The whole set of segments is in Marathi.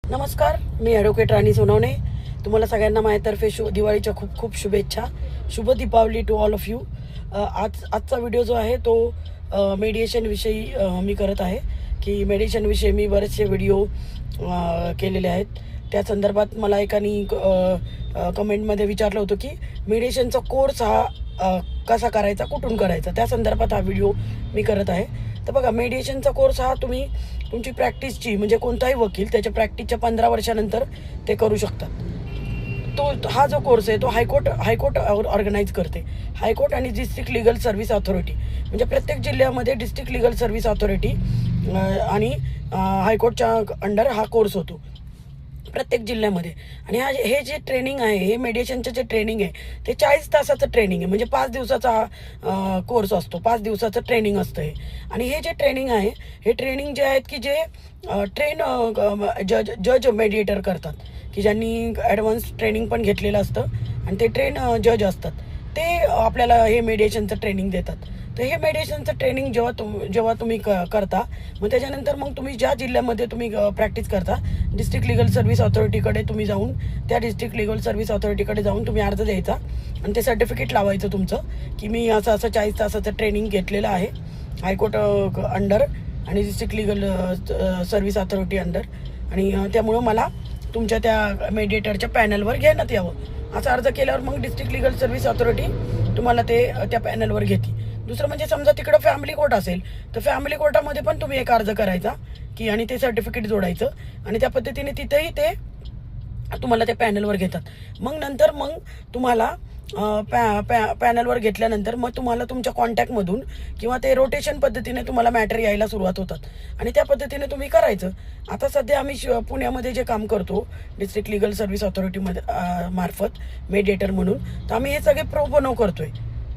नमस्कार, मी ॲडव्होकेट राणी सोनवणे. तुम्हाला सगळ्यांना माझ्यातर्फे दिवाळीच्या खूप खूप शुभेच्छा. शुभ Deepavali to all of you. आजचा व्हिडिओ जो आहे तो मेडिएशनविषयी मी करत आहे की मेडिएशनविषयी मी बरेचसे व्हिडिओ केलेले आहेत. त्या संदर्भात मला एकानी कमेंटमध्ये विचारलं होतं की मेडिएशनचा कोर्स हा कसा करायचा, कुठून करायचा, त्या संदर्भात हा व्हिडिओ मी करत आहे. तर बघा, मेडिएशनचा कोर्स हा तुमची प्रॅक्टिसची म्हणजे कोणताही वकील त्याच्या प्रॅक्टिसच्या 15 वर्षानंतर ते करू शकतात. हा जो कोर्स आहे तो हायकोर्ट ऑर्गनाईज करते. हायकोर्ट आणि डिस्ट्रिक्ट लिगल सर्व्हिस अथॉरिटी म्हणजे प्रत्येक जिल्ह्यामध्ये डिस्ट्रिक्ट लिगल सर्व्हिस अथॉरिटी आणि हायकोर्टच्या अंडर हा कोर्स होतो प्रत्येक जिल्ह्यामध्ये. आणि हे जे ट्रेनिंग आहे, हे मेडिएशनचं जे ट्रेनिंग आहे ते 40 तासाचं ट्रेनिंग आहे. म्हणजे 5 दिवसाचा हा कोर्स असतो, 5 दिवसाचं ट्रेनिंग असतं हे. आणि हे जे ट्रेनिंग आहे, हे ट्रेनिंग जे आहेत की जे जज मेडिएटर करतात, की ज्यांनी ॲडव्हान्स ट्रेनिंग पण घेतलेलं असतं आणि ते जज असतात, ते आपल्याला हे मेडिएशनचं ट्रेनिंग देतात. तर हे मेडिएशनचं ट्रेनिंग जेव्हा तुम्ही करता, मग त्याच्यानंतर मग तुम्ही ज्या जिल्ह्यामध्ये तुम्ही प्रॅक्टिस करता, डिस्ट्रिक्ट लिगल सर्व्हिस अथॉरिटीकडे तुम्ही जाऊन, त्या डिस्ट्रिक्ट लिगल सर्व्हिस अथॉरिटीकडे जाऊन तुम्ही अर्ज द्यायचा आणि ते सर्टिफिकेट लावायचं तुमचं की मी असं 40 तासाचं ट्रेनिंग घेतलेलं आहे हायकोर्ट अंडर आणि district legal service authority under, आणि त्यामुळं मला तुमच्या त्या मेडिएटरच्या पॅनलवर घेण्यात यावं. असा अर्ज केल्यावर मग डिस्ट्रिक्ट लिगल सर्व्हिस अथॉरिटी तुम्हाला त्या पॅनलवर घेते. दुसरं म्हणजे समजा तिकडं फॅमिली कोर्ट असेल तर फॅमिली कोर्टामध्ये पण तुम्ही एक अर्ज करायचा की आणि ते सर्टिफिकेट जोडायचं आणि त्या पद्धतीने तिथेही ते तुम्हाला त्या पॅनलवर घेतात. मग तुम्हाला पॅनलवर घेतल्यानंतर मग तुम्हाला तुमच्या कॉन्टॅक्टमधून किंवा ते रोटेशन पद्धतीने तुम्हाला मॅटर यायला सुरुवात होतात आणि त्या पद्धतीने तुम्ही करायचं. आता सध्या आम्ही पुण्यामध्ये जे काम करतो डिस्ट्रिक्ट लिगल सर्व्हिस अथॉरिटीमध्ये मार्फत मेडिएटर म्हणून, तर आम्ही हे सगळे प्रो बोनो करतोय.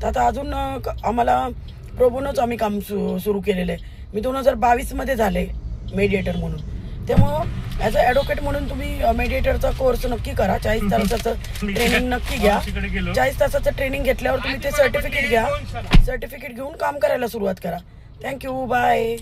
तर आता अजून आम्हाला प्रो बोनोच आम्ही काम सुरू केलेलं आहे. मी 2022मध्ये झाले मेडिएटर म्हणून. त्यामुळं ॲज अ ॲडव्होकेट म्हणून तुम्ही मेडिएटरचा कोर्स नक्की करा. 40 तासाचं ट्रेनिंग नक्की घ्या. 40 तासाचं ट्रेनिंग घेतल्यावर तुम्ही ते सर्टिफिकेट घ्या. सर्टिफिकेट घेऊन काम करायला सुरुवात करा. Thank you, bye.